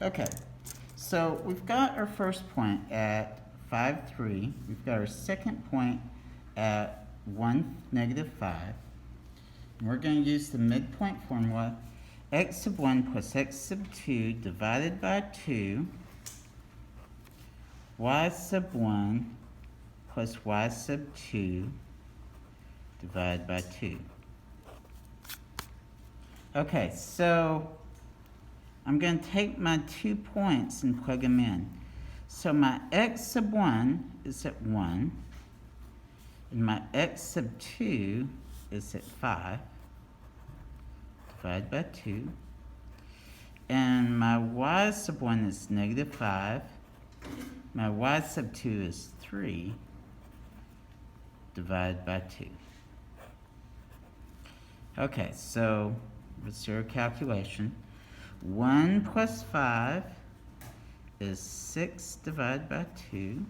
Okay, so we've got our first point at 5, 3. We've got our second point at 1, negative 5. And we're going to use the midpoint formula. X sub 1 plus x sub 2 divided by 2. Y sub 1 plus y sub 2 divided by 2. Okay, so I'm going to take my 2 points and plug them in. So my x sub 1 is at 1, and my x sub 2 is at 5, divided by 2. And my y sub 1 is negative 5. My y sub 2 is 3, divided by 2. Okay, so let's do our calculation. 1 plus 5 is 6 divided by 2.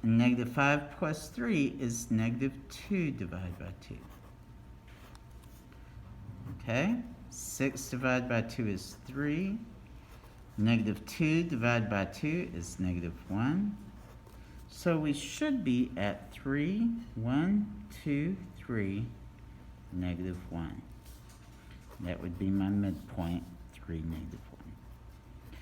And negative 5 plus 3 is negative 2 divided by 2. Okay, 6 divided by 2 is 3. Negative 2 divided by 2 is negative 1. So we should be at 3, 1, 2, 3, negative 1. That would be my midpoint, 3, negative 1.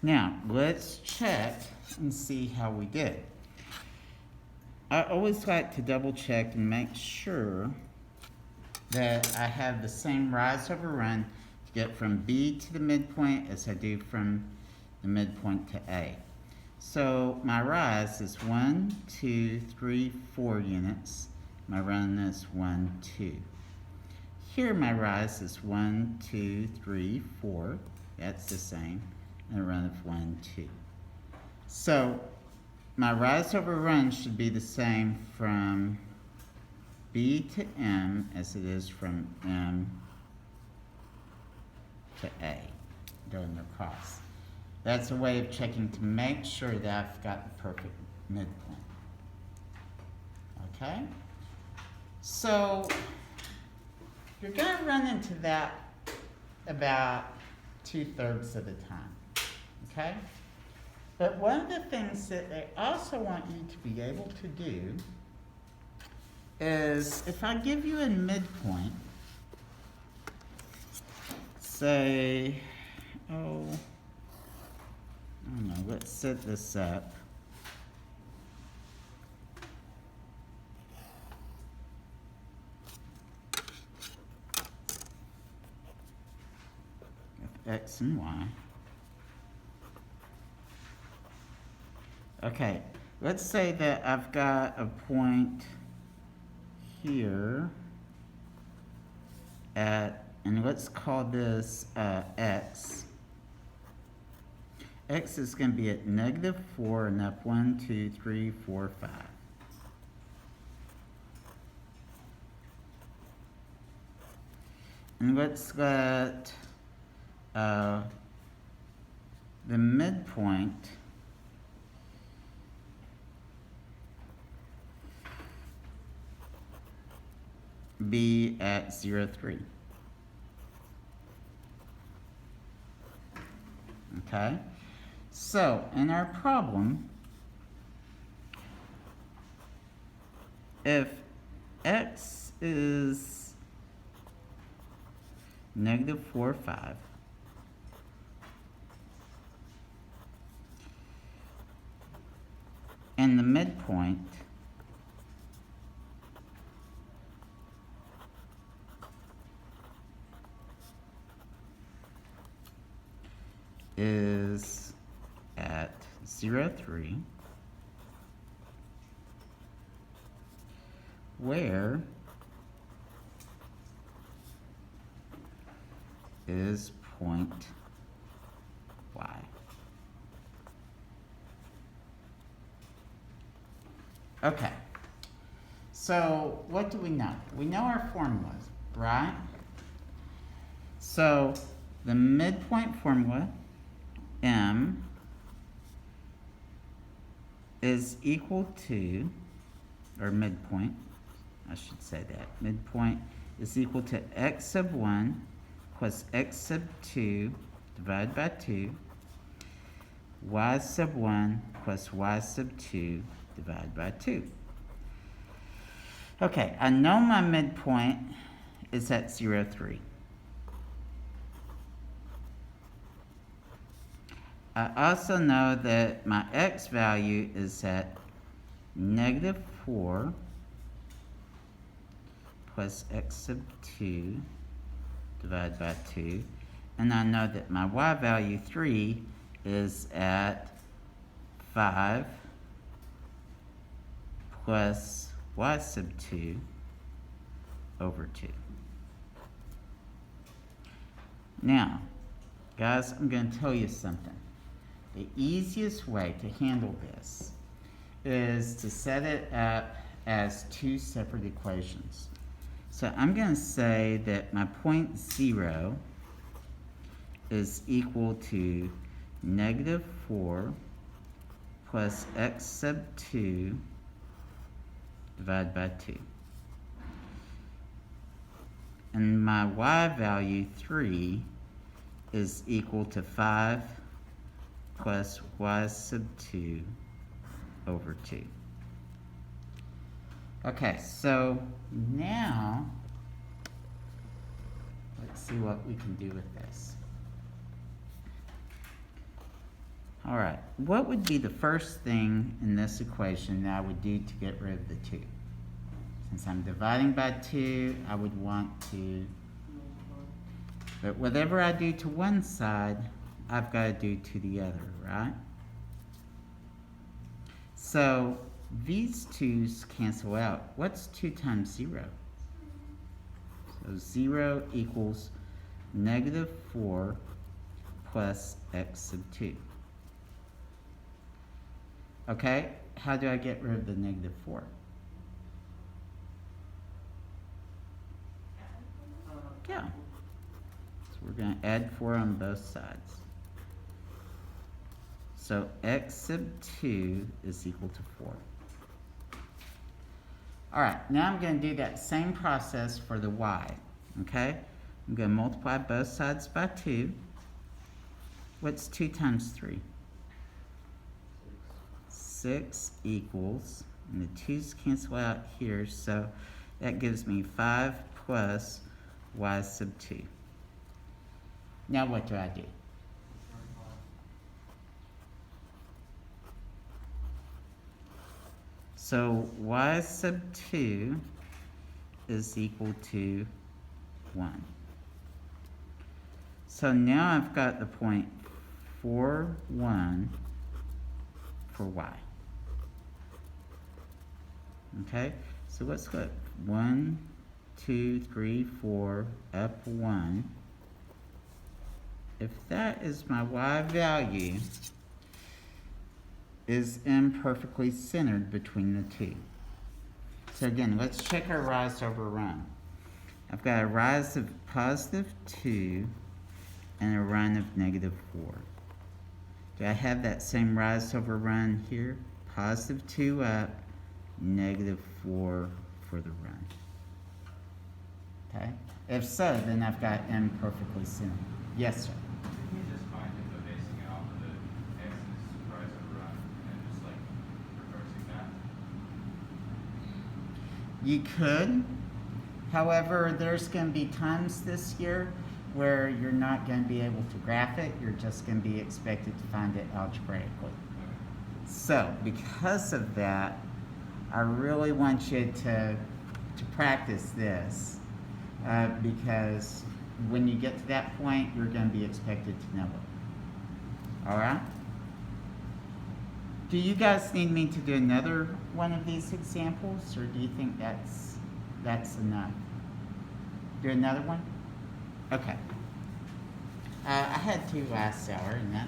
Now, let's check and see how we did. I always like to double check and make sure that I have the same rise over run to get from B to the midpoint as I do from the midpoint to A. So my rise is 1, 2, 3, 4 units. My run is 1, 2. Here my rise is 1, 2, 3, 4. That's the same. And a run of 1, 2. So my rise over run should be the same from B to M as it is from M to A, going across. That's a way of checking to make sure that I've got the perfect midpoint. Okay? So you're going to run into that about 2/3 of the time. Okay? But one of the things that they also want you to be able to do is, if I give you a midpoint, say, I don't know, let's set this up. X and Y. Okay, let's say that I've got a point here at, and let's call this X. X is going to be at negative 4 and up 1, 2, 3, 4, 5. And let's let the midpoint be at 0, 3. Okay? So, in our problem, if X is negative 4, 5, and the midpoint is at 0, 3, where is point Y? Okay, so what do we know? We know our formulas, right? So the midpoint formula, M, is equal to, or midpoint, I should say that, midpoint is equal to x sub 1 plus x sub 2 divided by 2, y sub 1 plus y sub 2 divided by 2. Okay, I know my midpoint is at 0, 3. I also know that my x value is at negative 4 plus x sub 2 divided by 2. And I know that my y value 3 is at 5 plus y sub 2 over 2. Now, guys, I'm going to tell you something. The easiest way to handle this is to set it up as two separate equations. So I'm going to say that my point 0 is equal to negative 4 plus x sub 2 divided by 2. And my y value 3 is equal to 5 plus y sub 2 over 2. Okay, so now let's see what we can do with this. All right, what would be the first thing in this equation that I would do to get rid of the 2? Since I'm dividing by 2, I would want to, but whatever I do to one side, I've got to do to the other, right? So these 2's cancel out. What's 2 times 0? So 0 equals negative 4 plus x sub 2. Okay, how do I get rid of the negative 4? Yeah. So we're going to add 4 on both sides. So x sub 2 is equal to 4. All right, now I'm going to do that same process for the y, okay? I'm going to multiply both sides by 2. What's 2 times 3? 6 equals, and the 2's cancel out here, so that gives me 5 plus y sub 2. Now what do I do? So y sub 2 is equal to 1. So now I've got the point 4, 1 for y. Okay, so let's go 1, 2, 3, 4, up 1. If that is my y value, is imperfectly centered between the 2. So again, let's check our rise over run. I've got a rise of positive 2 and a run of negative 4. Do I have that same rise over run here? Positive 2 up, negative 4 for the run. Okay? If so, then I've got imperfectly centered. Yes, sir? Can you just find it by basing it off of the x's rise over run and just like reversing that? You could. However, there's going to be times this year where you're not going to be able to graph it. You're just going to be expected to find it algebraically. So, because of that, I really want you to practice this because when you get to that point, you're going to be expected to know it. All right? Do you guys need me to do another one of these examples, or do you think that's enough? Do another one? Okay. I had 2 last hour, and that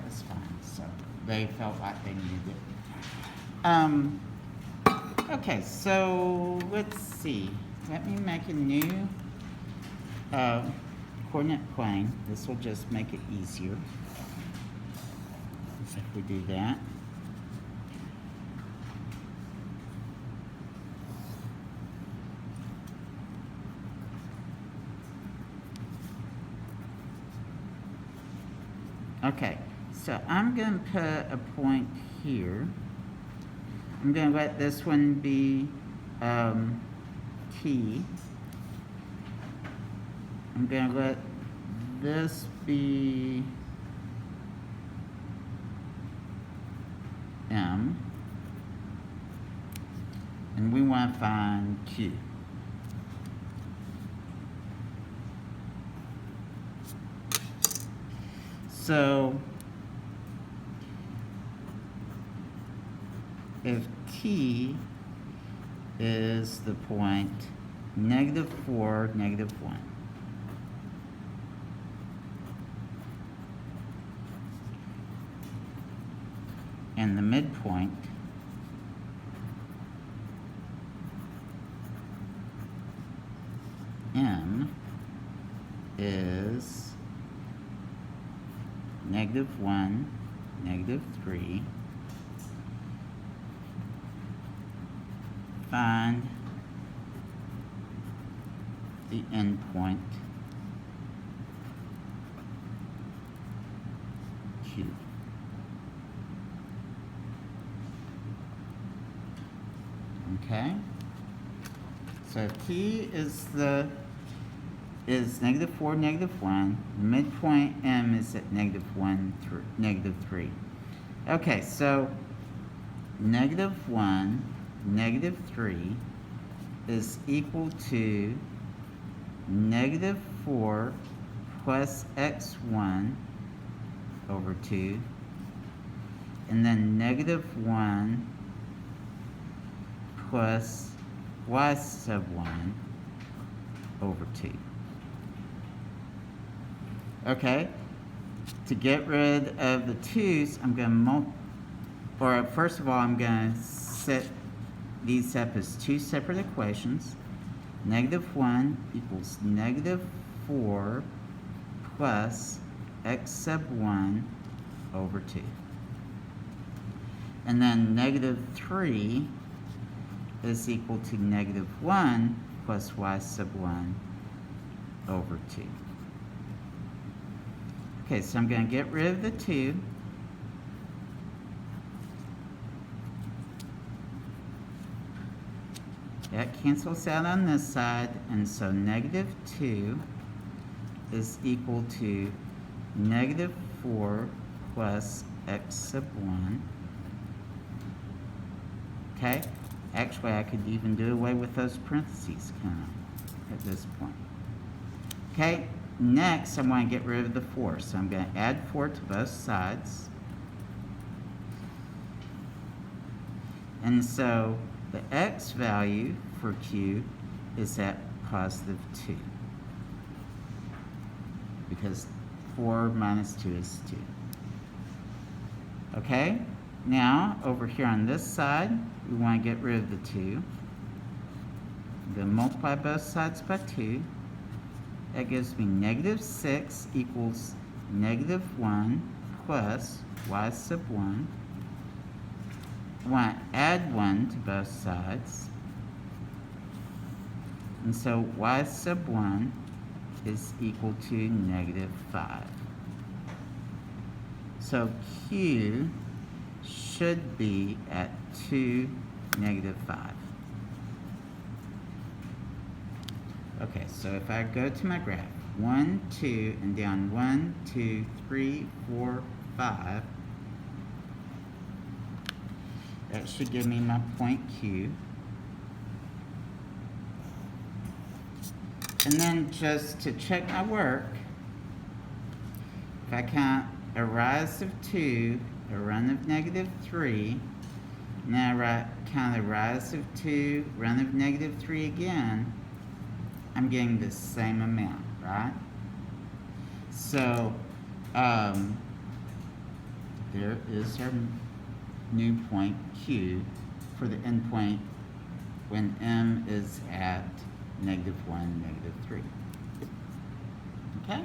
was fine. So they felt like they needed it. Okay, so let's see. Let me make a new coordinate plane. This will just make it easier. So if we do that. Okay, so I'm going to put a point here. I'm going to let this one be T. I'm going to let this be M. And we want to find Q. So, if T is the point -4, -1, and the midpoint M is -1, -3, find the endpoint Q. Okay? So T is -4, -1. Midpoint M is at -1, -3. Okay, so -1, -3 is equal to -4 plus x1 over 2, and then -1 plus y sub 1 over 2. Okay, to get rid of the 2's, I'm going to first of all, I'm going to set these up as two separate equations. -1 equals -4 plus x sub 1 over 2. And then -3 is equal to -1 plus y sub 1 over 2. Okay, so I'm going to get rid of the 2. That cancels out on this side, and so -2 is equal to -4 plus x sub 1. Okay? Actually, I could even do away with those parentheses, kind of, at this point. Okay? Next, I'm going to get rid of the 4. So I'm going to add 4 to both sides. And so the x value for Q is at +2. Because 4 minus 2 is 2. Okay? Now, over here on this side, we want to get rid of the 2. I'm going to multiply both sides by 2. That gives me -6 equals -1 plus y sub 1. I want to add 1 to both sides. And so y sub 1 is equal to -5. So Q should be at 2, -5. Okay, so if I go to my graph, 1, 2, and down 1, 2, 3, 4, 5, that should give me my point Q. And then just to check my work, if I count a rise of 2, a run of -3, now I count a rise of 2, run of -3 again, I'm getting the same amount, right? So, there is our new point Q for the endpoint when M is at -1, -3. Okay?